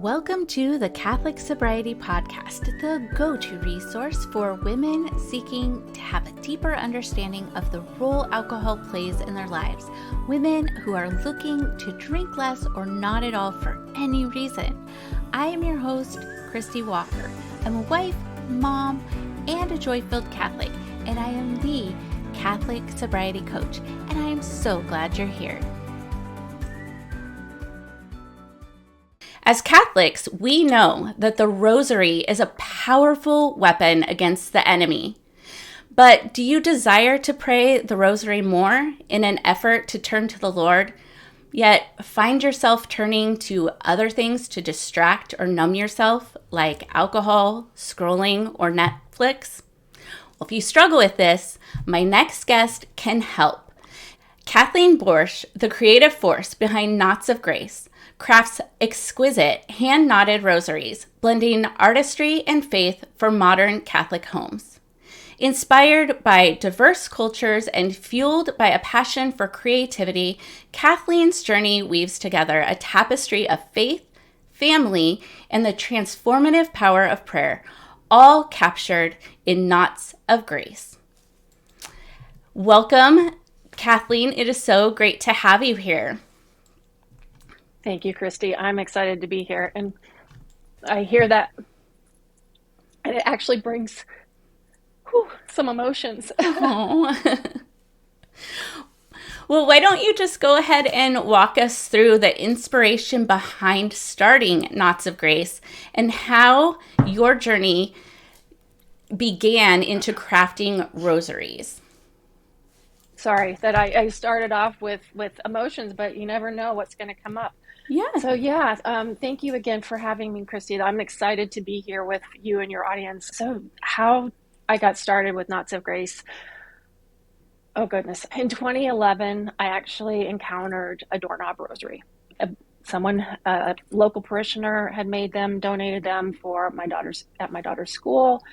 Welcome to the Catholic Sobriety Podcast, the go-to resource for women seeking to have a deeper understanding of the role alcohol plays in their lives. Women who are looking to drink less or not at all for any reason. I am your host, Christy Walker. I'm a wife, mom, and a joy-filled Catholic, and I am the Catholic Sobriety Coach, and I am so glad you're here. As Catholics, we know that the rosary is a powerful weapon against the enemy. But do you desire to pray the rosary more in an effort to turn to the Lord, yet find yourself turning to other things to distract or numb yourself, like alcohol, scrolling, or Netflix? Well, if you struggle with this, my next guest can help. Kathleen Borsh, the creative force behind Knots of Grace, crafts exquisite hand-knotted rosaries, blending artistry and faith for modern Catholic homes. Inspired by diverse cultures and fueled by a passion for creativity, Kathleen's journey weaves together a tapestry of faith, family, and the transformative power of prayer, all captured in Knots of Grace. Welcome, Kathleen. It is so great to have you here. Thank you, Christy. I'm excited to be here. And I hear that, and it actually brings some emotions. Oh. Well, why don't you just go ahead and walk us through the inspiration behind starting Knots of Grace and how your journey began into crafting rosaries. Sorry that I started off with emotions, but you never know what's going to come up. Yeah. So thank you again for having me, Christy. I'm excited to be here with you and your audience. So how I got started with Knots of Grace. Oh, goodness. In 2011, I actually encountered a doorknob rosary. A local parishioner had made them, donated them for my daughter's school.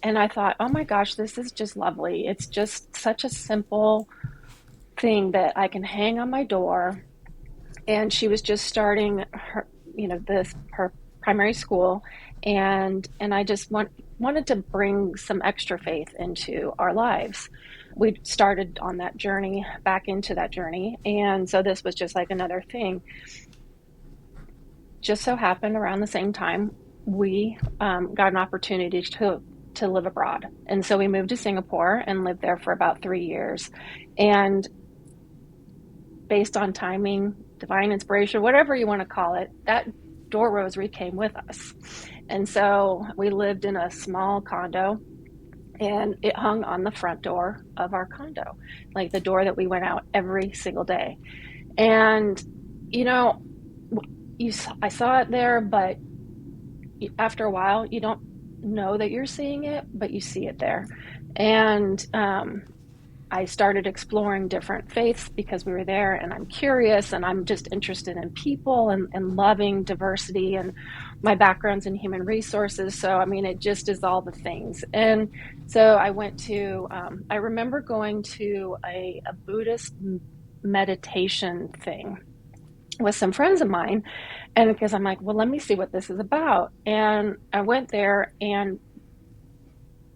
And I thought, oh my gosh, this is just lovely. It's just such a simple thing that I can hang on my door. And she was just starting her primary school, and I just wanted to bring some extra faith into our lives. We started on that journey, back into that journey, and so this was just like another thing. Just so happened around the same time, we got an opportunity to live abroad, and so we moved to Singapore and lived there for about 3 years, and based on timing, divine inspiration, whatever you want to call it, that door rosary came with us. And so we lived in a small condo, and it hung on the front door of our condo, like the door that we went out every single day. And, I saw it there, but after a while, you don't know that you're seeing it, but you see it there. And I started exploring different faiths because we were there, and I'm curious, and I'm just interested in people and loving diversity, and my background's in human resources. So, it just is all the things. And so I went to, I remember going to a Buddhist meditation thing with some friends of mine, and because I'm like, well, let me see what this is about. And I went there and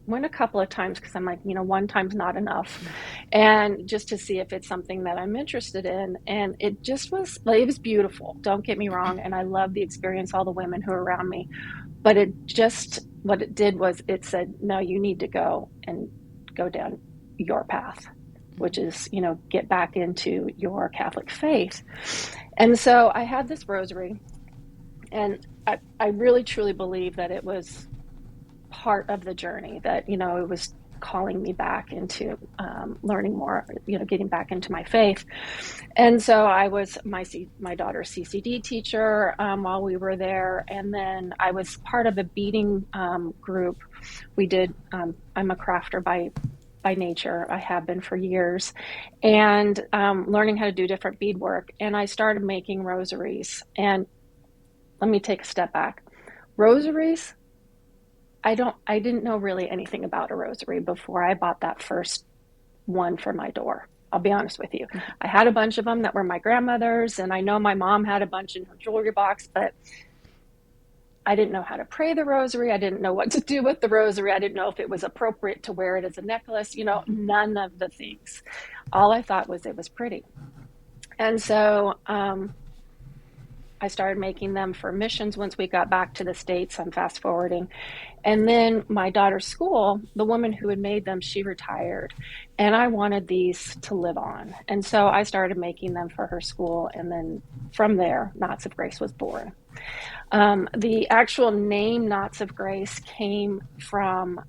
went a couple of times because I'm like, one time's not enough, and just to see if it's something that I'm interested in. And it was beautiful, don't get me wrong, and I loved the experience, all the women who were around me, but what it did was it said, no, you need to go down your path, which is, get back into your Catholic faith. And so I had this rosary, and I really truly believe that it was part of the journey, that it was calling me back into learning more, getting back into my faith. And so I was my daughter's CCD teacher while we were there, and then I was part of a beading group. We did I'm a crafter by nature. I have been for years, and learning how to do different beadwork, and I started making rosaries. And let me take a step back. Rosaries, I didn't know really anything about a rosary before I bought that first one for my door. I'll be honest with you. I had a bunch of them that were my grandmother's, and I know my mom had a bunch in her jewelry box, but I didn't know how to pray the rosary. I didn't know what to do with the rosary. I didn't know if it was appropriate to wear it as a necklace, none of the things. All I thought was it was pretty. And so I started making them for missions once we got back to the States. I'm fast forwarding. And then my daughter's school, the woman who had made them, she retired. And I wanted these to live on. And so I started making them for her school. And then from there, Knots of Grace was born. The actual name Knots of Grace came from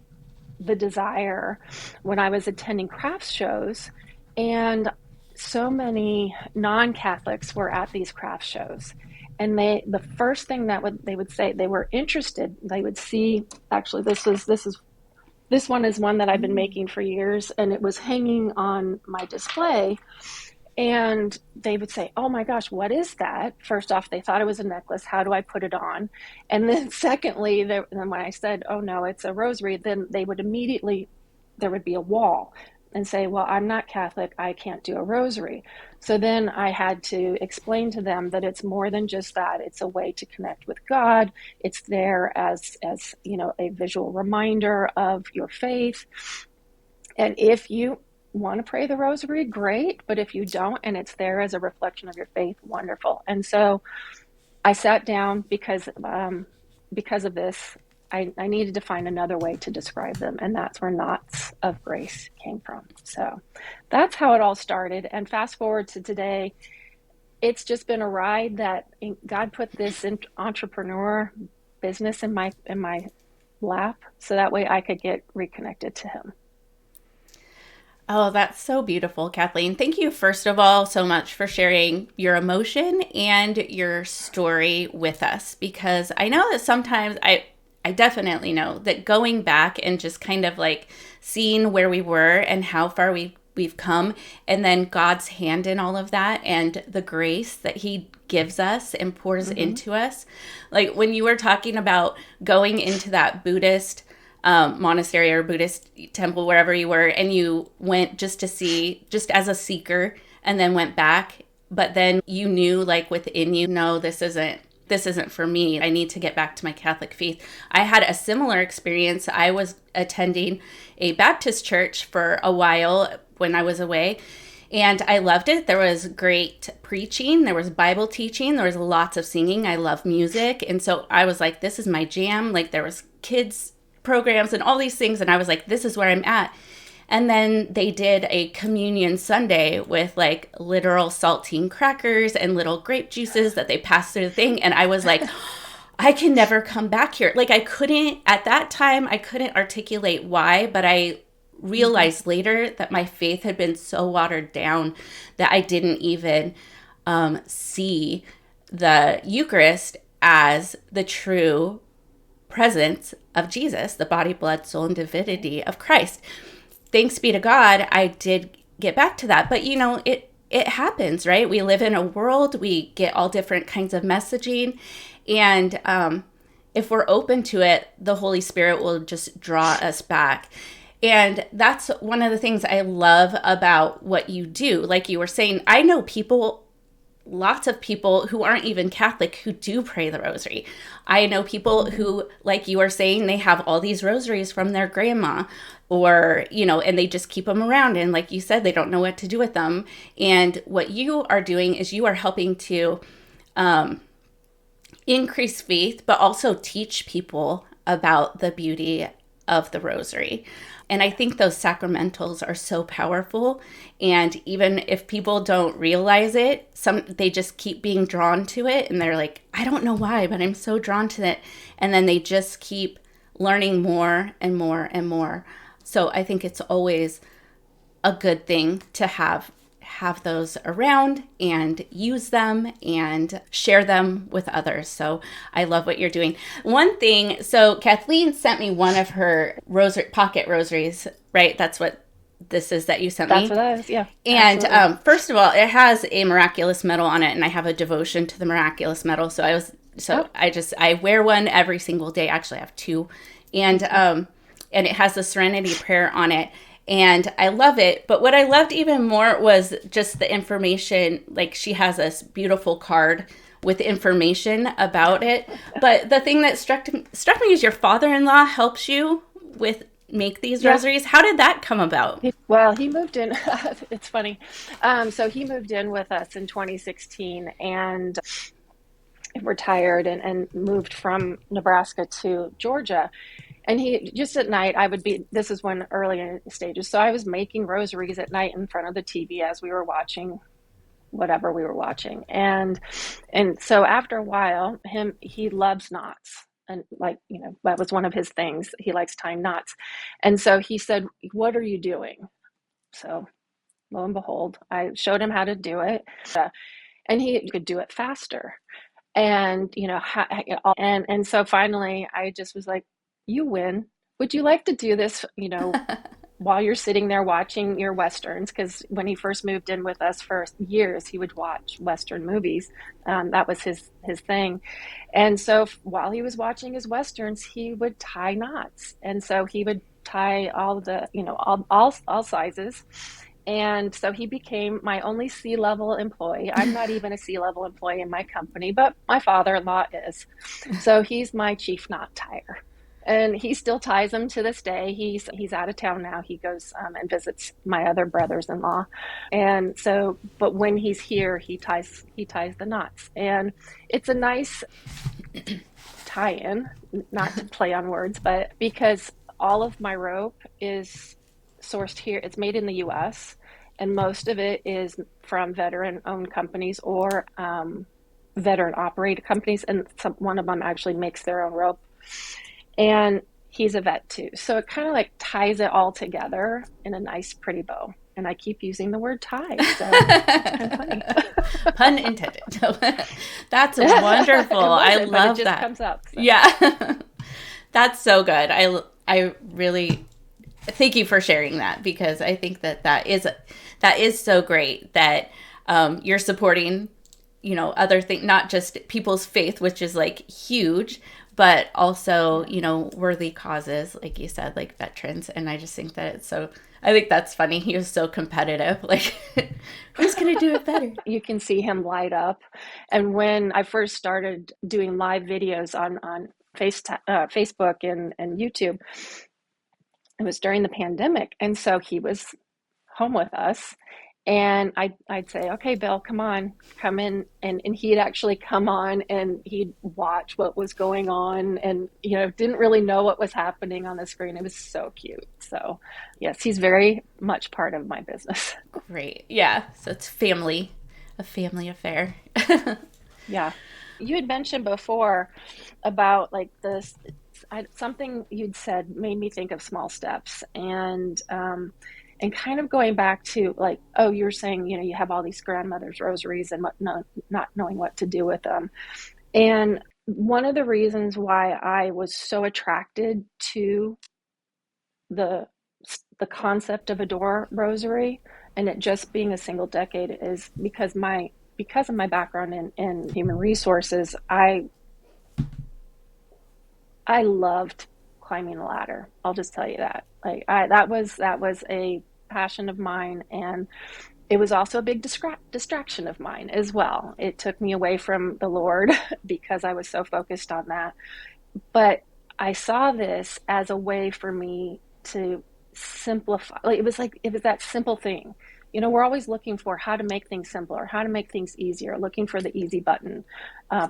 the desire when I was attending crafts shows, and so many non-Catholics were at these craft shows. And the first thing that they would say, they were interested. They would see, actually, this one is one that I've been making for years, and it was hanging on my display. And they would say, "Oh my gosh, what is that?" First off, they thought it was a necklace. How do I put it on? And then secondly, then when I said, "Oh no, it's a rosary," then they would immediately, there would be a wall and say, "Well, I'm not Catholic. I can't do a rosary." So then I had to explain to them that it's more than just that. It's a way to connect with God. It's there as a visual reminder of your faith. And if you want to pray the rosary, great. But if you don't, and it's there as a reflection of your faith, wonderful. And so I sat down because of this. I needed to find another way to describe them, and that's where Knots of Grace came from. So that's how it all started. And fast forward to today, it's just been a ride that God put this entrepreneur business in my lap, so that way I could get reconnected to Him. Oh, that's so beautiful, Kathleen. Thank you, first of all, so much for sharing your emotion and your story with us, because I know that sometimes I definitely know that going back and just kind of like seeing where we were and how far we've come, and then God's hand in all of that and the grace that He gives us and pours into us. Like when you were talking about going into that Buddhist monastery or Buddhist temple, wherever you were, and you went just to see, just as a seeker, and then went back, but then you knew, like within you, no, this isn't for me. I need to get back to my Catholic faith. I had a similar experience. I was attending a Baptist church for a while when I was away, and I loved it. There was great preaching. There was Bible teaching. There was lots of singing. I love music. And so I was like, this is my jam. Like there was kids programs and all these things. And I was like, this is where I'm at. And then they did a communion Sunday with like literal saltine crackers and little grape juices that they passed through the thing. And I was like, I can never come back here. Like at that time, I couldn't articulate why, but I realized later that my faith had been so watered down that I didn't even see the Eucharist as the true presence of Jesus, the body, blood, soul, and divinity of Christ. Thanks be to God, I did get back to that. But it happens, right? We live in a world, we get all different kinds of messaging, and if we're open to it, the Holy Spirit will just draw us back. And that's one of the things I love about what you do. Like you were saying, I know lots of people who aren't even Catholic who do pray the rosary. I know people who, like you were saying, they have all these rosaries from their grandma, or, and they just keep them around. And like you said, they don't know what to do with them. And what you are doing is you are helping to increase faith, but also teach people about the beauty of the rosary. And I think those sacramentals are so powerful. And even if people don't realize it, they just keep being drawn to it. And they're like, I don't know why, but I'm so drawn to it. And then they just keep learning more and more and more. So I think it's always a good thing to have those around and use them and share them with others. So I love what you're doing. One thing, so Kathleen sent me one of her pocket rosaries, right? That's what this is that you sent me. That's what that is, yeah. And first of all, it has a miraculous medal on it, and I have a devotion to the miraculous medal. So I wear one every single day. Actually, I have two, and it has the Serenity Prayer on it. And I love it. But what I loved even more was just the information. Like she has this beautiful card with information about it. But the thing that struck me is your father-in-law helps you with make these rosaries. How did that come about? Well, he moved in. It's funny. So he moved in with us in 2016 and retired and moved from Nebraska to Georgia. And he just at night, this is when early in the stages. So I was making rosaries at night in front of the TV as we were watching whatever we were watching. And so after a while, he loves knots. And like, that was one of his things. He likes tying knots. And so he said, "What are you doing?" So lo and behold, I showed him how to do it. And he could do it faster. And, and so finally I just was like, "You win. Would you like to do this, while you're sitting there watching your Westerns?" Because when he first moved in with us for years, he would watch Western movies. That was his thing. And so while he was watching his Westerns, he would tie knots. And so he would tie all the, all sizes. And so he became my only C-level employee. I'm not even a C-level employee in my company, but my father-in-law is. So he's my chief knot tire. And he still ties them to this day. He's out of town now. He goes and visits my other brothers-in-law. And so, but when he's here, he ties the knots. And it's a nice tie-in, not to play on words, but because all of my rope is sourced here. It's made in the US, and most of it is from veteran-owned companies or veteran-operated companies, and one of them actually makes their own rope. And he's a vet too. So it kind of like ties it all together in a nice, pretty bow. And I keep using the word tie, so it's kind of funny. Pun intended. That's wonderful. I love but it just that. Comes up. So. Yeah. That's so good. I really thank you for sharing that, because I think that is so great that you're supporting, other things, not just people's faith, which is like huge, but also, worthy causes, like you said, like veterans. And I just think that I think that's funny. He was so competitive. Like, who's going to do it better? You can see him light up. And when I first started doing live videos on Facebook and YouTube, it was during the pandemic. And so he was home with us. And I'd say, "Okay, Bill, come in." And he'd actually come on and he'd watch what was going on and, didn't really know what was happening on the screen. It was so cute. So, yes, he's very much part of my business. Great. Yeah. So it's a family affair. Yeah. You had mentioned before about like this, something you'd said made me think of small steps. And kind of going back to like, oh, you're saying, you have all these grandmother's rosaries and not knowing what to do with them. And one of the reasons why I was so attracted to the concept of a door rosary and it just being a single decade is because of my background in human resources, I loved climbing the ladder. I'll just tell you that. Like that was a passion of mine, and it was also a big distraction of mine as well. It took me away from the Lord because I was so focused on that. But I saw this as a way for me to simplify. It was that simple thing. We're always looking for how to make things simpler, how to make things easier, looking for the easy button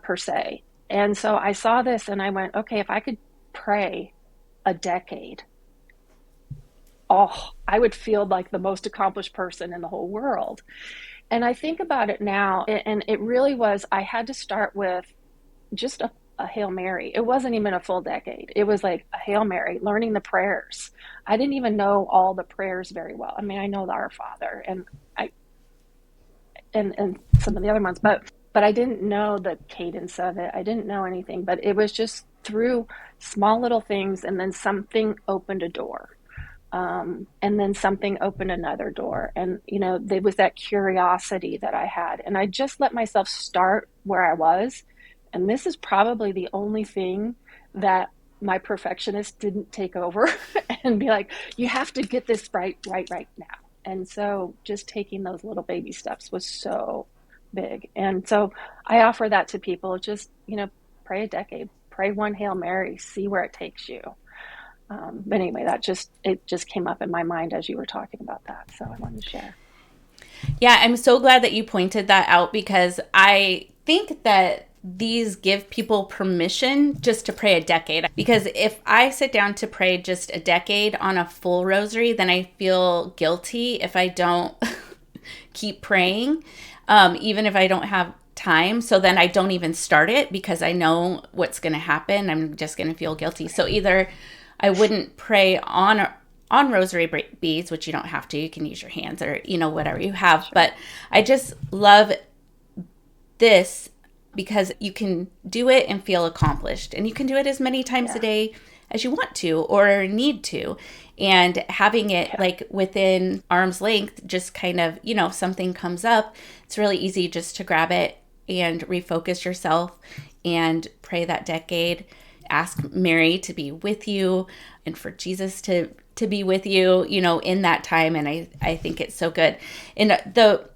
per se. And so I saw this and I went, okay, if I could pray a decade, I would feel like the most accomplished person in the whole world. And I think about it now, and it really was, I had to start with just a Hail Mary. It wasn't even a full decade. It was like a Hail Mary, learning the prayers. I didn't even know all the prayers very well. I mean, I know the Our Father and some of the other ones, but I didn't know the cadence of it. I didn't know anything, but it was just through small little things, and then something opened a door. And then something opened another door. And, there was that curiosity that I had. And I just let myself start where I was. And this is probably the only thing that my perfectionist didn't take over and be like, "You have to get this right now." And so just taking those little baby steps was so big. And so I offer that to people. Just, pray a decade, pray one Hail Mary, see where it takes you. But anyway, it just came up in my mind as you were talking about that. So I wanted to share. Yeah, I'm so glad that you pointed that out, because I think that these give people permission just to pray a decade. Because if I sit down to pray just a decade on a full rosary, then I feel guilty if I don't keep praying, even if I don't have time. So then I don't even start it because I know what's going to happen. I'm just going to feel guilty. So either I wouldn't pray on rosary beads, which you don't have to. You can use your hands or, whatever you have. Sure. But I just love this because you can do it and feel accomplished. And you can do it as many times a day as you want to or need to. And having it like within arm's length, just kind of, if something comes up, it's really easy just to grab it and refocus yourself and pray that decade. Ask Mary to be with you and for Jesus to be with you, in that time. And I think it's so good. And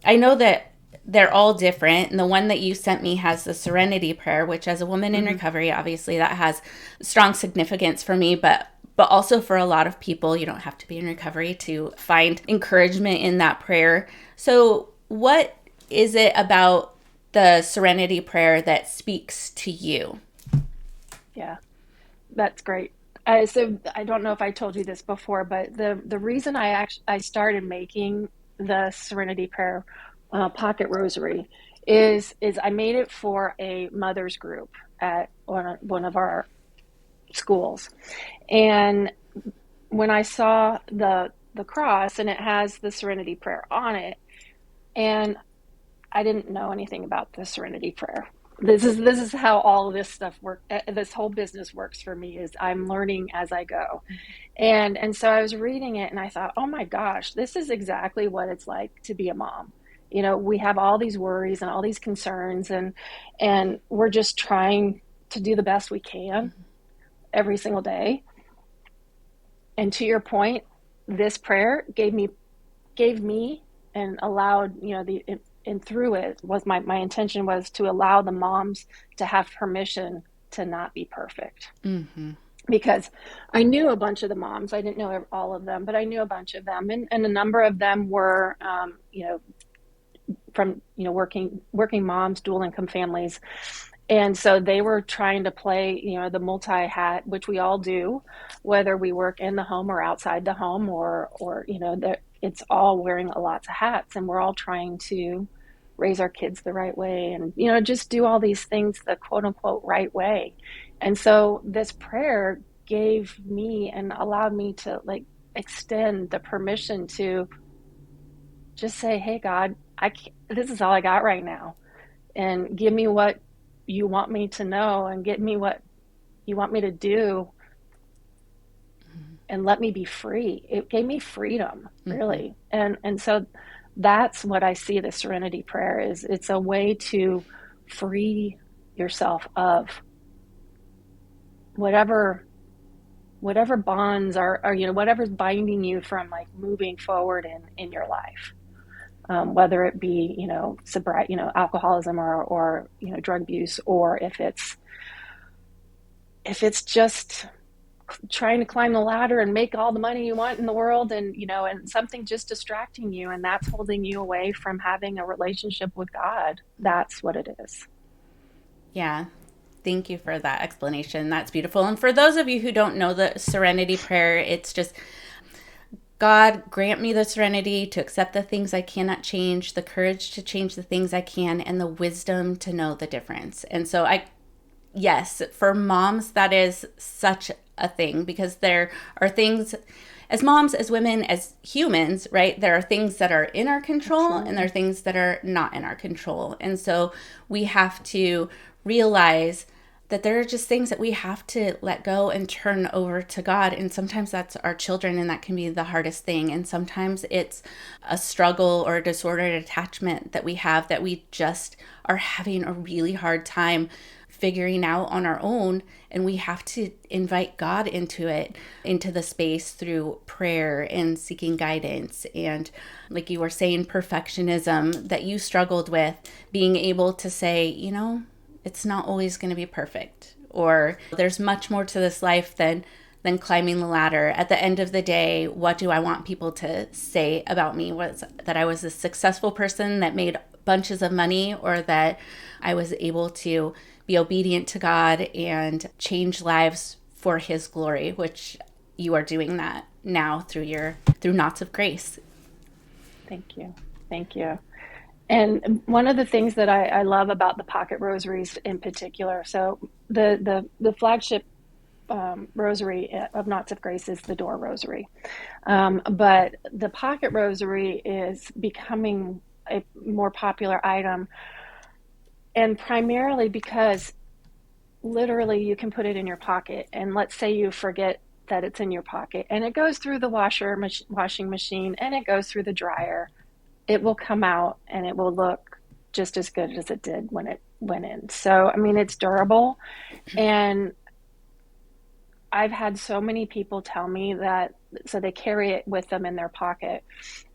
I know that they're all different. And the one that you sent me has the Serenity Prayer, which as a woman in recovery, obviously that has strong significance for me, but also for a lot of people. You don't have to be in recovery to find encouragement in that prayer. So what is it about the Serenity Prayer that speaks to you? Yeah, that's great. So I don't know if I told you this before, but the reason I started making the Serenity Prayer pocket rosary is I made it for a mother's group at one of our schools, and when I saw the cross and it has the Serenity Prayer on it, and I didn't know anything about the Serenity Prayer. This is how all of this stuff works. This whole business works for me is I'm learning as I go, and so I was reading it and I thought, oh my gosh, this is exactly what it's like to be a mom. We have all these worries and all these concerns, and we're just trying to do the best we can every single day. And to your point, this prayer gave me and allowed, and through it was my intention was to allow the moms to have permission to not be perfect. Because I knew a bunch of the moms. I didn't know all of them, but I knew a bunch of them, and a number of them were, from working moms, dual income families, and so they were trying to play, the multi hat, which we all do, whether we work in the home or outside the home, or it's all wearing lots of hats, and we're all trying to raise our kids the right way, and just do all these things the quote unquote right way. And so this prayer gave me and allowed me to like extend the permission to just say, hey God, this is all I got right now, and give me what you want me to know, and get me what you want me to do, and let me be free. It gave me freedom, really. And so that's what I see the Serenity Prayer is. It's a way to free yourself of whatever bonds are whatever's binding you from like moving forward in your life. Whether it be, sobriety, alcoholism or drug abuse, or if it's just trying to climb the ladder and make all the money you want in the world, and something just distracting you, and that's holding you away from having a relationship with God. That's what it is. Yeah. Thank you for that explanation. That's beautiful. And for those of you who don't know the Serenity Prayer, it's just, God, grant me the serenity to accept the things I cannot change, the courage to change the things I can, and the wisdom to know the difference. And so yes, for moms, that is such a thing, because there are things, as moms, as women, as humans, right? There are things that are in our control. Absolutely. And there are things that are not in our control. And so we have to realize that there are just things that we have to let go and turn over to God. And sometimes that's our children, and that can be the hardest thing. And sometimes it's a struggle or a disordered attachment that we have, that we just are having a really hard time figuring out on our own, and we have to invite God into it, into the space through prayer and seeking guidance. And like you were saying, perfectionism that you struggled with, being able to say, it's not always going to be perfect, or there's much more to this life than climbing the ladder. At the end of the day, what do I want people to say about me? Was that I was a successful person that made bunches of money, or that I was able to be obedient to God and change lives for his glory, which you are doing that now through Knots of Grace. Thank you. Thank you. And one of the things that I love about the pocket rosaries in particular, so the flagship rosary of Knots of Grace is the door rosary. But the pocket rosary is becoming a more popular item, and primarily because literally you can put it in your pocket, and let's say you forget that it's in your pocket, and it goes through the washing machine, and it goes through the dryer. It will come out and it will look just as good as it did when it went in. So, I mean, it's durable. And I've had so many people tell me that, so they carry it with them in their pocket,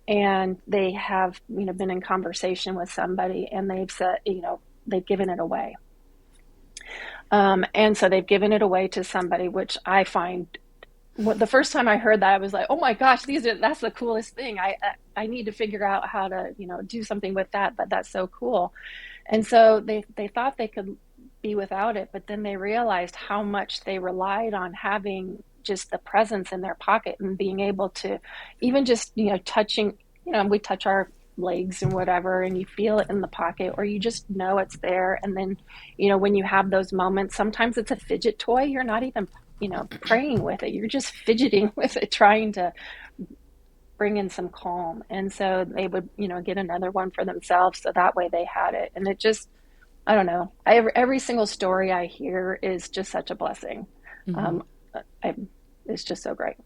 and they have, been in conversation with somebody, and they've said, they've given it away. And so they've given it away to somebody, which I find, the first time I heard that, I was like, oh my gosh, that's the coolest thing. I need to figure out how to, do something with that, but that's so cool. And so they thought they could be without it, but then they realized how much they relied on having just the presence in their pocket, and being able to even just, touching, we touch our legs and whatever, and you feel it in the pocket, or you just know it's there. And then, when you have those moments, sometimes it's a fidget toy. You're not even praying with it. You're just fidgeting with it, trying to bring in some calm. And so they would, get another one for themselves, so that way they had it. And it just, I don't know. Every single story I hear is just such a blessing. Mm-hmm. It's just so great.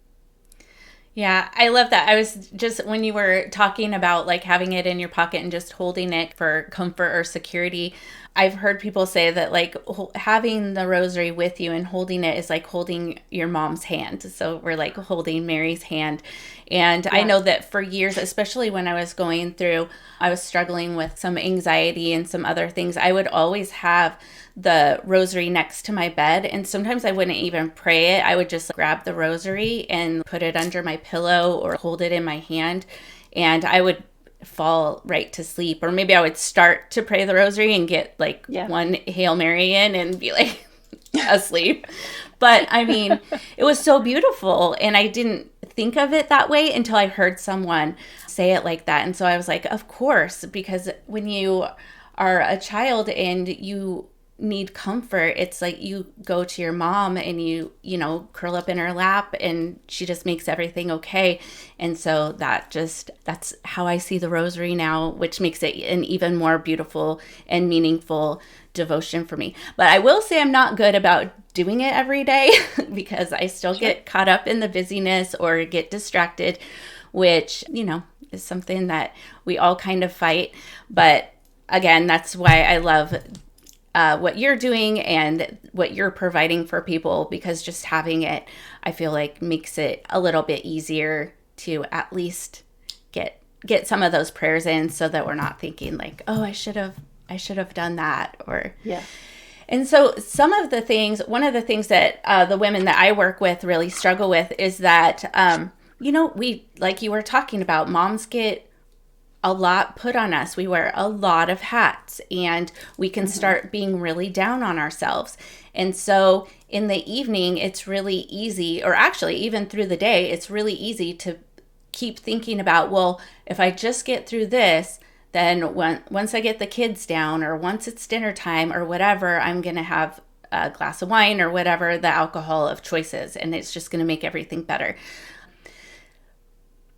Yeah, I love that. I was just, when you were talking about like having it in your pocket and just holding it for comfort or security, I've heard people say that like having the rosary with you and holding it is like holding your mom's hand. So we're like holding Mary's hand. And yeah. I know that for years, especially when I was struggling with some anxiety and some other things, I would always have the rosary next to my bed. And sometimes I wouldn't even pray it. I would just grab the rosary and put it under my pillow or hold it in my hand. And I would fall right to sleep. Or maybe I would start to pray the rosary and get like one Hail Mary in and be like asleep. But I mean, it was so beautiful. And I didn't think of it that way until I heard someone say it like that. And so I was like, of course, because when you are a child and you need comfort, it's like you go to your mom and you curl up in her lap and she just makes everything okay. And so that's how I see the rosary now, which makes it an even more beautiful and meaningful devotion for me. But I will say I'm not good about doing it every day because I still get caught up in the busyness or get distracted, which, is something that we all kind of fight. But again, that's why I love what you're doing and what you're providing for people, because just having it, I feel like, makes it a little bit easier to at least get some of those prayers in, so that we're not thinking like, oh, I should have done that, or yeah. And so one of the things that the women that I work with really struggle with is that we, like you were talking about, moms get a lot put on us. We wear a lot of hats, and we can start being really down on ourselves. And so in the evening, it's really easy, or actually even through the day, it's really easy to keep thinking about, well, if I just get through this, then once I get the kids down, or once it's dinner time or whatever, I'm going to have a glass of wine or whatever the alcohol of choice is, and it's just going to make everything better.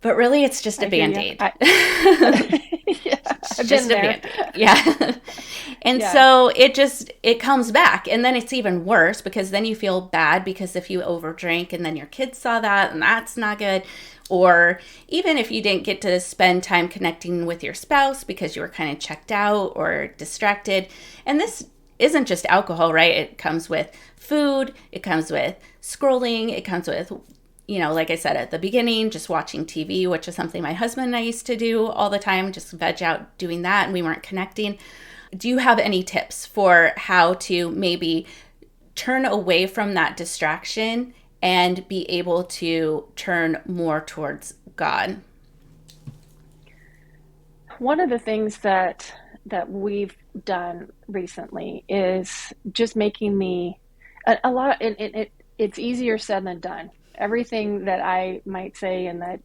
But really, it's just a Band-Aid. It's just a Band-Aid. Yeah. And so it comes back. And then it's even worse, because then you feel bad, because if you overdrank and then your kids saw that, and that's not good. Or even if you didn't get to spend time connecting with your spouse because you were kind of checked out or distracted. And this isn't just alcohol, right? It comes with food, it comes with scrolling, it comes with, like I said at the beginning, just watching TV, which is something my husband and I used to do all the time, just veg out doing that, and we weren't connecting. Do you have any tips for how to maybe turn away from that distraction and be able to turn more towards God? One of the things that we've done recently is just making me a lot. It's easier said than done. Everything that I might say, and that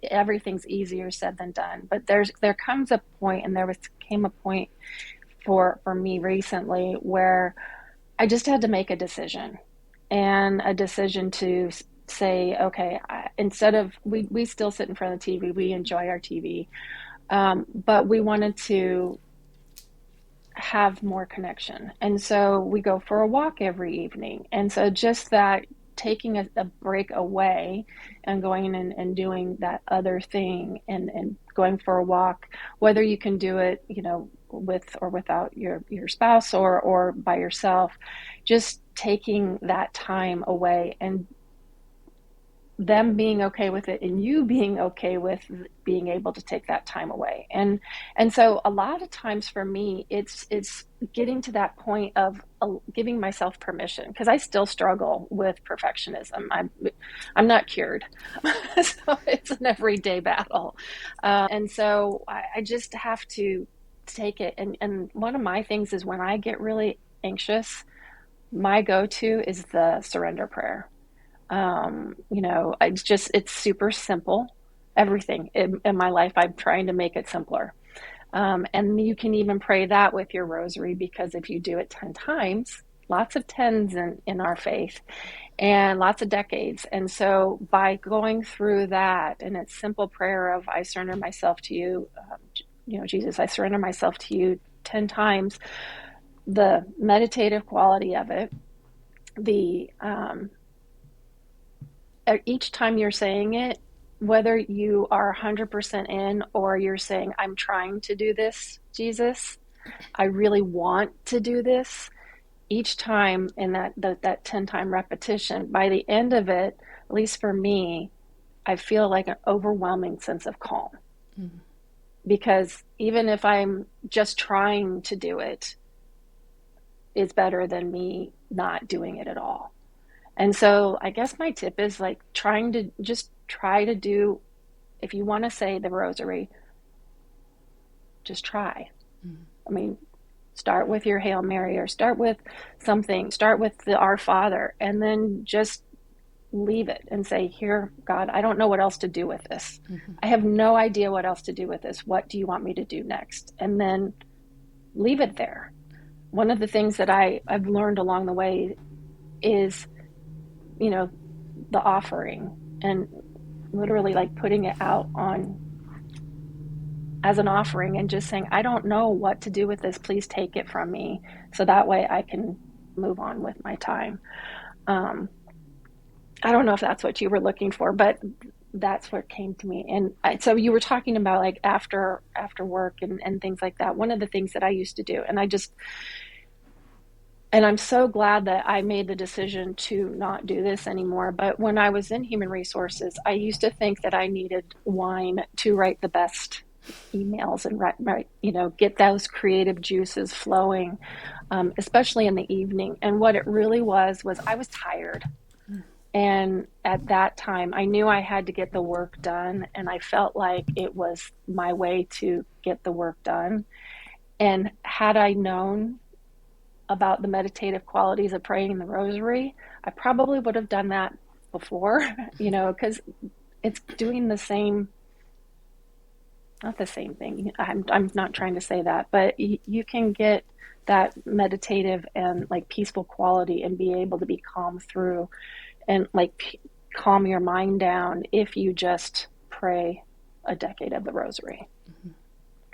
everything's easier said than done. But there comes a point, and came a point for me recently where I just had to make a decision, and a decision to say, okay, instead of we still sit in front of the TV, we enjoy our TV, but we wanted to have more connection. And so we go for a walk every evening. And so just that, taking a break away and going in and doing that other thing, and going for a walk, whether you can do it, with or without your spouse, or by yourself, just taking that time away, and them being okay with it, and you being okay with being able to take that time away. And so a lot of times for me, it's getting to that point of giving myself permission, because I still struggle with perfectionism. I'm not cured. So it's an everyday battle. And so I just have to take it. And one of my things is, when I get really anxious, my go-to is the surrender prayer. It's super simple. Everything in my life, I'm trying to make it simpler. And you can even pray that with your rosary, because if you do it 10 times, lots of tens in our faith, and lots of decades. And so by going through that, and it's simple prayer of, I surrender myself to you, Jesus, I surrender myself to you 10 times, the meditative quality of it, the each time you're saying it, whether you are 100% in, or you're saying, I'm trying to do this, Jesus, I really want to do this, each time in that 10-time repetition, by the end of it, at least for me, I feel like an overwhelming sense of calm. Mm-hmm. Because even if I'm just trying to do it, it's better than me not doing it at all. And so I guess my tip is, like, try to do, if you want to say the rosary, just try. Mm-hmm. I mean, start with your Hail Mary, or start with the Our Father, and then just leave it and say, here, God, I don't know what else to do with this. Mm-hmm. I have no idea what else to do with this. What do you want me to do next? And then leave it there. One of the things that I've learned along the way is, the offering, and literally, like, putting it out on as an offering, and just saying, I don't know what to do with this. Please take it from me, so that way I can move on with my time. I don't know if that's what you were looking for, but that's what came to me. And so you were talking about, like, after work and things like that. One of the things that I used to do, and I'm so glad that I made the decision to not do this anymore. But when I was in human resources, I used to think that I needed wine to write the best emails and get those creative juices flowing, especially in the evening. And what it really was I was tired. And at that time, I knew I had to get the work done, and I felt like it was my way to get the work done. And had I known about the meditative qualities of praying the rosary, I probably would have done that before, because it's doing the same, not the same thing. I'm not trying to say that, but you can get that meditative and, like, peaceful quality, and be able to be calm through, and, like, calm your mind down, if you just pray a decade of the rosary. Mm-hmm.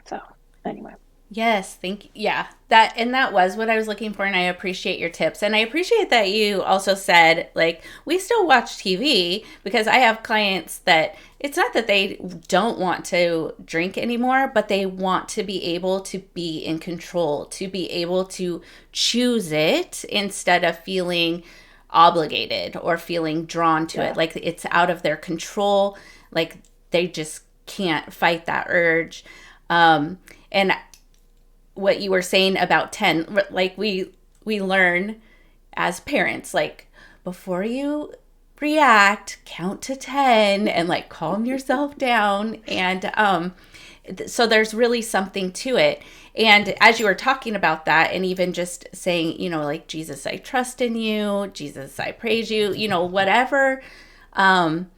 So anyway. Yes, thank you. Yeah, that was what I was looking for, and I appreciate your tips. And I appreciate that you also said like we still watch TV because I have clients that it's not that they don't want to drink anymore, but they want to be able to be in control, to be able to choose it instead of feeling obligated or feeling drawn to it, Yeah. like it's out of their control, like they just can't fight that urge. And what you were saying about 10, like we learn as parents, like before you react, count to 10 and like calm yourself down. And so there's really something to it. And as you were talking about that, and even just saying, like, Jesus, I trust in you, Jesus, I praise you, whatever, um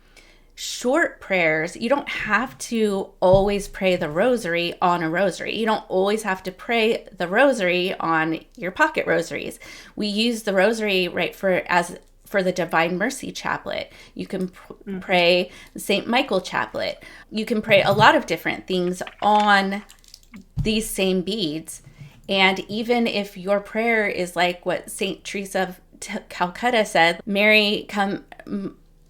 short prayers. You don't have to always pray the rosary on a rosary. You don't always have to pray the rosary on your pocket rosaries. We use the rosary right for the Divine Mercy Chaplet. You can pray the St. Michael Chaplet. You can pray a lot of different things on these same beads. And even if your prayer is like what St. Teresa of Calcutta said, Mary, come,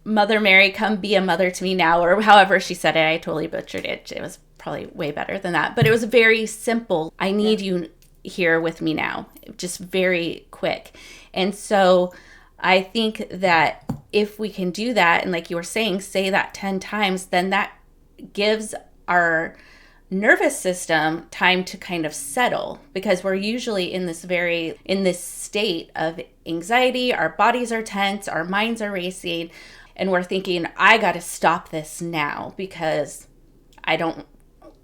Mother Mary, come be a mother to me now, or however she said it. I totally butchered it. It was probably way better than that. But it was very simple. I need you here with me now. Just very quick. And so I think that if we can do that, and like you were saying, say that 10 times, then that gives our nervous system time to kind of settle, because we're usually in this state of anxiety. Our bodies are tense, our minds are racing, and we're thinking, I got to stop this now because I don't,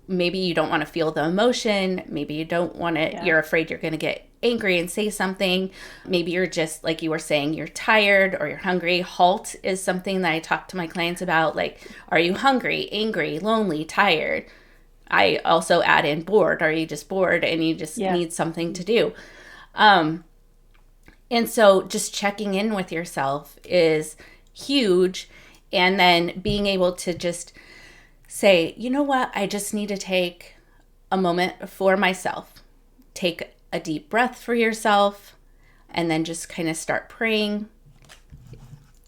maybe you don't want to feel the emotion. Maybe you don't want to, Yeah. you're afraid you're going to get angry and say something. Maybe you're just, like you were saying, you're tired or you're hungry. Halt is something that I talk to my clients about. Like, are you hungry, angry, lonely, tired? I also add in bored. Are you just bored and you just Yeah. need something to do? Um, and so just checking in with yourself is huge. And then being able to just say, you know what, I just need to take a moment for myself. Take a deep breath for yourself, and then just kind of start praying.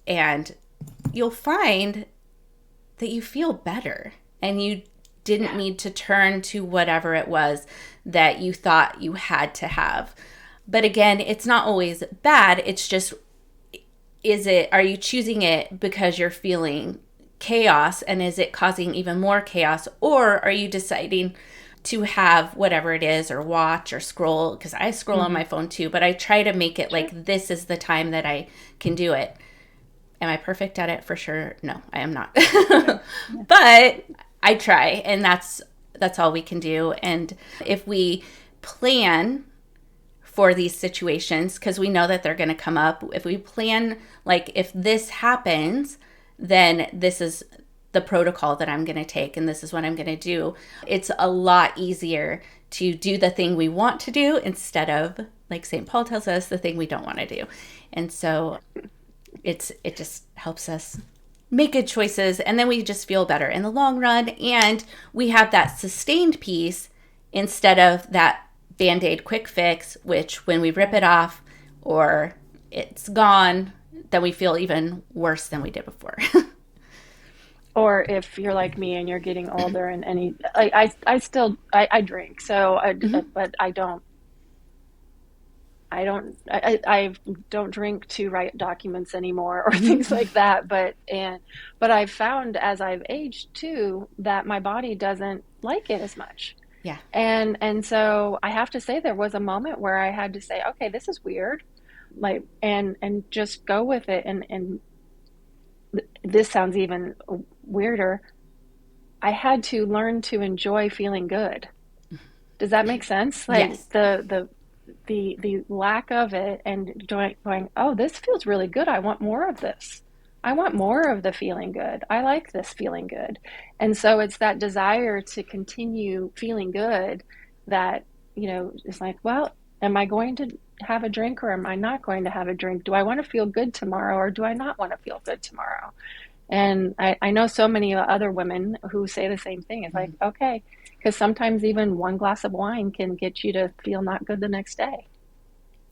And you'll find that you feel better, and you didn't need to turn to whatever it was that you thought you had to have. But again, it's not always bad. It's just, are you choosing it because you're feeling chaos, and is it causing even more chaos? Or are you deciding to have whatever it is, or watch or scroll? Because I scroll on my phone too, but I try to make it like this is the time that I can do it. Am I perfect at it? For sure. No, I am not. But I try, and that's all we can do. And if we plan for these situations, because we know that they're going to come up, if we plan, like, if this happens, then this is the protocol that I'm going to take, and this is what I'm going to do. It's a lot easier to do the thing we want to do instead of, like St. Paul tells us, the thing we don't want to do. And so it just helps us make good choices, and then we just feel better in the long run, and we have that sustained peace instead of that Band-Aid quick fix, which when we rip it off or it's gone, then we feel even worse than we did before. Or if you're like me and you're getting older, and I still I drink, so Mm-hmm. but I don't drink to write documents anymore or things Mm-hmm. like that. But I've found as I've aged too that my body doesn't like it as much. Yeah. And so I have to say there was a moment where I had to say, okay, this is weird, like, and just go with it. And this sounds even weirder. I had to learn to enjoy feeling good. Does that make sense? Like Yes. the lack of it, and going, oh, this feels really good. I want more of this. I want more of the feeling good. I like this feeling good. And so it's that desire to continue feeling good that, it's like, well, am I going to have a drink or am I not going to have a drink? Do I want to feel good tomorrow or do I not want to feel good tomorrow? And I know so many other women who say the same thing. It's like, okay, Because sometimes even one glass of wine can get you to feel not good the next day.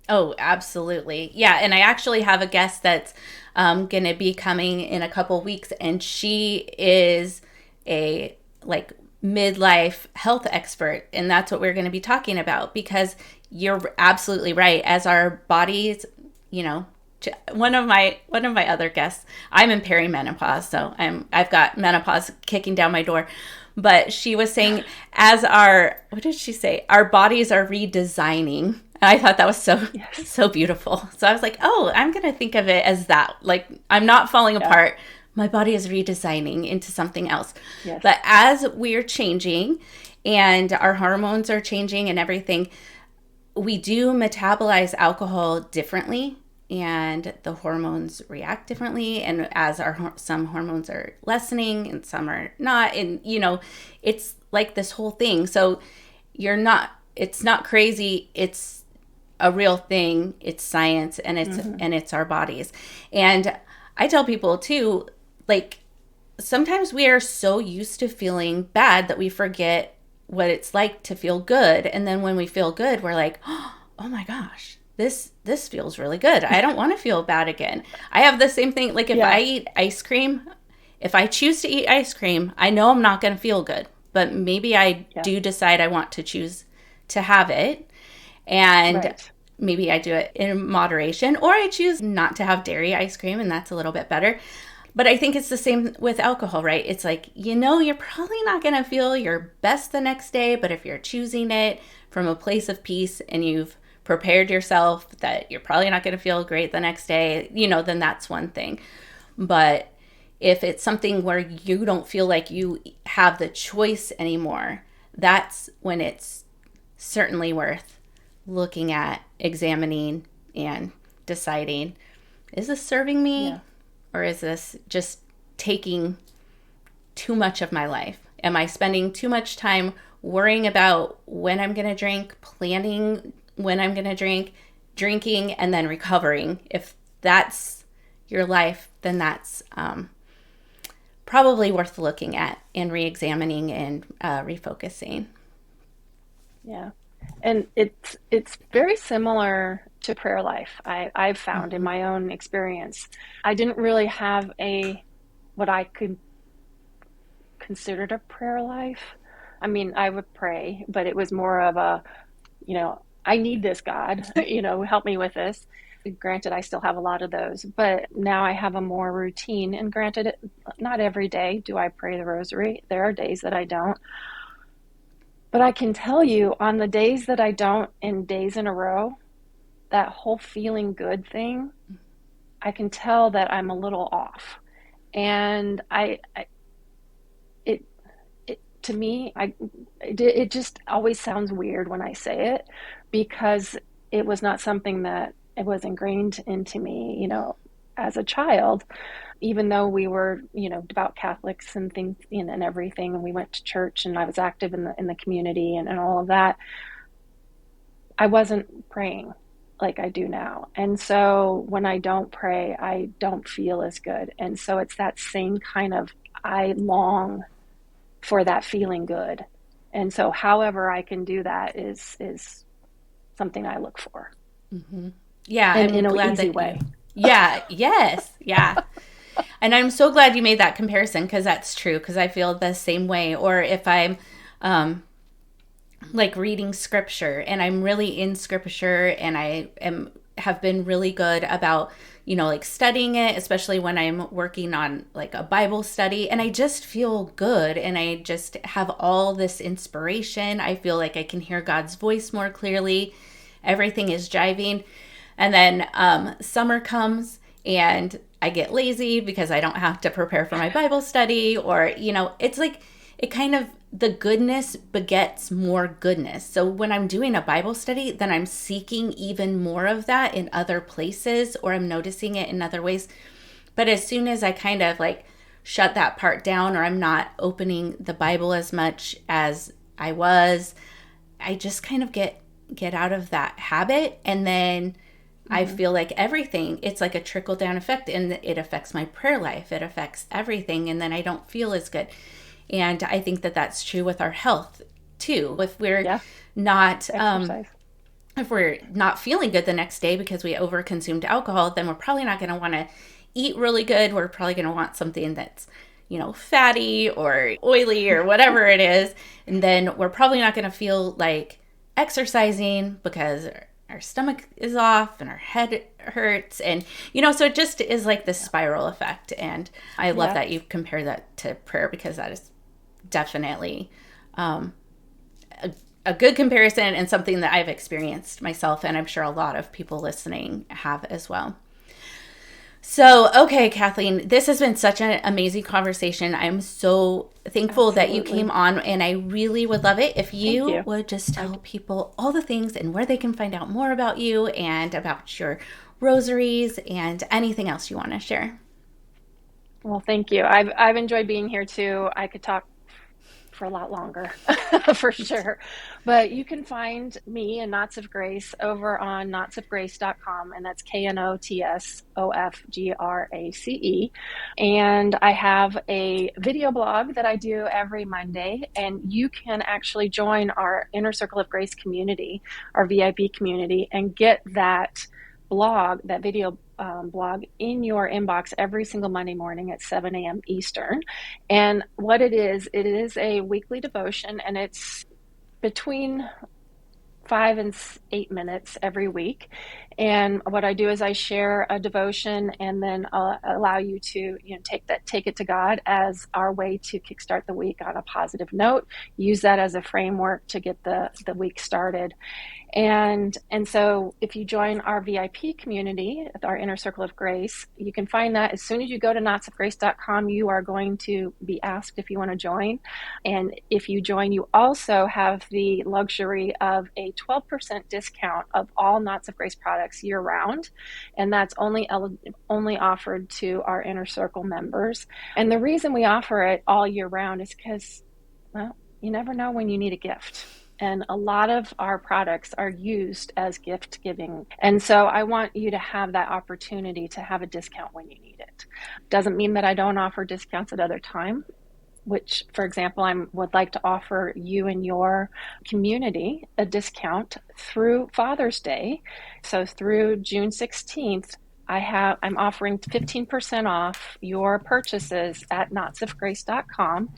Oh, absolutely. Yeah. And I actually have a guest that's going to be coming in a couple weeks, and she is a like midlife health expert. And that's what we're going to be talking about, because you're absolutely right. As our bodies, you know, one of my other guests, I'm in perimenopause, so I've got menopause kicking down my door. But she was saying, as our, what did she say? Our bodies are redesigning. And I thought that was Yes. so beautiful. So I was like, oh, I'm going to think of it as that. Like, I'm not falling Yeah. apart. My body is redesigning into something else. Yes. But as we're changing and our hormones are changing and everything, we do metabolize alcohol differently, and the hormones react differently, and as our some hormones are lessening and some are not, and it's like this whole thing. So you're not it's not crazy, it's a real thing, it's science, and it's our bodies. And I tell people too, like, sometimes we are so used to feeling bad that we forget what it's like to feel good. And then when we feel good, we're like, oh my gosh, this feels really good. I don't want to feel bad again. I have the same thing. Like, if Yeah. I eat ice cream, if I choose to eat ice cream, I know I'm not going to feel good, but maybe I Yeah. do decide I want to choose to have it. And Right. maybe I do it in moderation, or I choose not to have dairy ice cream, and that's a little bit better. But I think it's the same with alcohol, right? It's like, you're probably not going to feel your best the next day, but if you're choosing it from a place of peace and you've prepared yourself that you're probably not going to feel great the next day, then that's one thing. But if it's something where you don't feel like you have the choice anymore, that's when it's certainly worth looking at, examining, and deciding, is this serving me? Yeah. Or is this just taking too much of my life? Am I spending too much time worrying about when I'm going to drink, planning when I'm going to drink, drinking, and then recovering? If that's your life, then that's probably worth looking at and re-examining and refocusing. Yeah. And it's very similar to prayer life. I've found in Mm-hmm. my own experience. I didn't really have a what I could consider a prayer life. I mean, I would pray, but it was more of a, I need this, God, help me with this. Granted, I still have a lot of those, but now I have a more routine. And granted, not every day do I pray the rosary. There are days that I don't. But I can tell you on the days that I don't, in days in a row, that whole feeling good thing, I can tell that I'm a little off. And it, to me, it just always sounds weird when I say it, because it was not something that it was ingrained into me, as a child. Even though we were, devout Catholics and things, and everything, and we went to church, and I was active in the community and all of that, I wasn't praying like I do now. And so when I don't pray, I don't feel as good. And so it's that same kind of, I long for that feeling good. And so however I can do that is something I look for. Mm-hmm. Yeah, And I'm in an glad easy that way. yeah, yes, yeah. And I'm so glad you made that comparison, because that's true, because I feel the same way. Or if I'm um, like reading scripture and I'm really in scripture and I am have been really good about like studying it, especially when I'm working on like a Bible study, and I just feel good and I just have all this inspiration. I feel like I can hear God's voice more clearly. Everything is jiving. And then summer comes and I get lazy because I don't have to prepare for my Bible study, or it's like it kind of, the goodness begets more goodness. So when I'm doing a Bible study, then I'm seeking even more of that in other places, or I'm noticing it in other ways. But as soon as I kind of like shut that part down, or I'm not opening the Bible as much as I was, I just kind of get out of that habit. And then I Mm-hmm. feel like everything, it's like a trickle down effect, and it affects my prayer life. It affects everything. And then I don't feel as good. And I think that that's true with our health. too. If we're Yeah. not Exercise. if we're not feeling good the next day because we overconsumed alcohol, then we're probably not going to want to eat really good. We're probably going to want something that's, fatty or oily or whatever it is. And then we're probably not going to feel like exercising because our stomach is off and our head hurts. And, so it just is like this spiral effect. And I love that you compare that to prayer, because that is definitely a good comparison and something that I've experienced myself, and I'm sure a lot of people listening have as well. So, okay, Kathleen, this has been such an amazing conversation. I'm so thankful that you came on, and I really would love it if you would just tell people all the things and where they can find out more about you and about your rosaries and anything else you want to share. Well, thank you. I've enjoyed being here too. I could talk for a lot longer, for sure. But you can find me and Knots of Grace over on knotsofgrace.com, and that's KNOTSOFGRACE. And I have a video blog that I do every Monday, and you can actually join our Inner Circle of Grace community, our VIP community, and get that blog, that video blog in your inbox every single Monday morning at 7 a.m. Eastern. And what it is a weekly devotion, and it's between 5 and 8 minutes every week. And what I do is I share a devotion, and then I'll allow you to take it to God as our way to kickstart the week on a positive note. Use that as a framework to get the week started. And so if you join our VIP community, our Inner Circle of Grace, you can find that as soon as you go to knotsofgrace.com, you are going to be asked if you want to join. And if you join, you also have the luxury of a 12% discount of all Knots of Grace products year round. And that's only offered to our Inner Circle members. And the reason we offer it all year round is because, well, you never know when you need a gift. And a lot of our products are used as gift giving. And so I want you to have that opportunity to have a discount when you need it. Doesn't mean that I don't offer discounts at other times, which, for example, I would like to offer you and your community a discount through Father's Day. So through June 16th, I'm offering 15% off your purchases at knotsofgrace.com.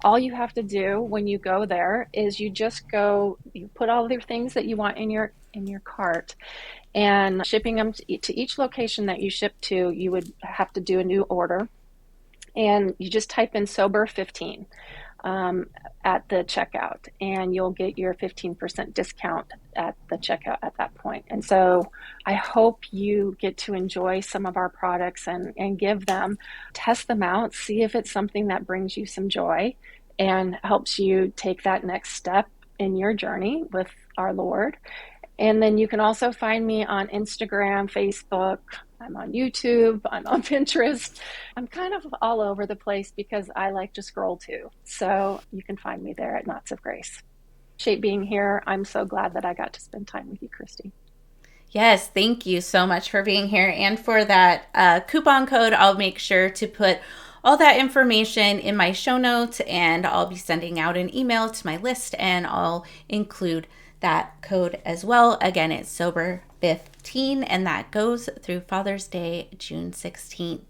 All you have to do when you go there is you put all the things that you want in your cart, and shipping them to each location that you ship to, you would have to do a new order, and you just type in sober 15 at the checkout, and you'll get your 15% discount at the checkout at that point. And so I hope you get to enjoy some of our products and give them, test them out, see if it's something that brings you some joy and helps you take that next step in your journey with our Lord. And then you can also find me on Instagram, Facebook. I'm on YouTube. I'm on Pinterest. I'm kind of all over the place because I like to scroll too. So you can find me there at Knots of Grace. Appreciate being here. I'm so glad that I got to spend time with you, Christy. Yes, thank you so much for being here. And for that coupon code, I'll make sure to put all that information in my show notes, and I'll be sending out an email to my list, and I'll include that code as well. Again, it's SOBER15, and that goes through Father's Day, June 16th.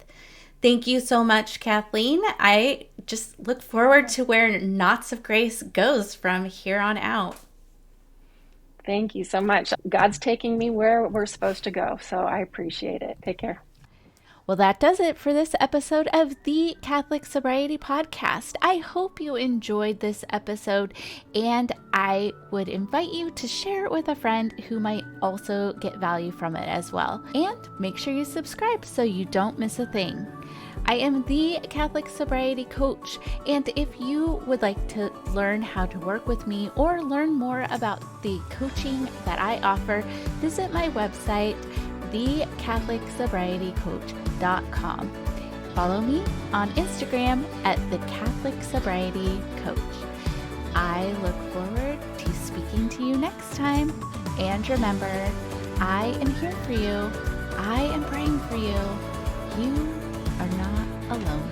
Thank you so much, Kathleen. I just look forward to where Knots of Grace goes from here on out. Thank you so much. God's taking me where we're supposed to go, so I appreciate it. Take care. Well, that does it for this episode of the Catholic Sobriety Podcast. I hope you enjoyed this episode, and I would invite you to share it with a friend who might also get value from it as well. And make sure you subscribe so you don't miss a thing. I am the Catholic Sobriety Coach, and if you would like to learn how to work with me or learn more about the coaching that I offer, visit my website, thecatholicsobrietycoach.com. Follow me on Instagram at the Catholic Sobriety Coach. I look forward to speaking to you next time. And remember, I am here for you. I am praying for you. You are not alone.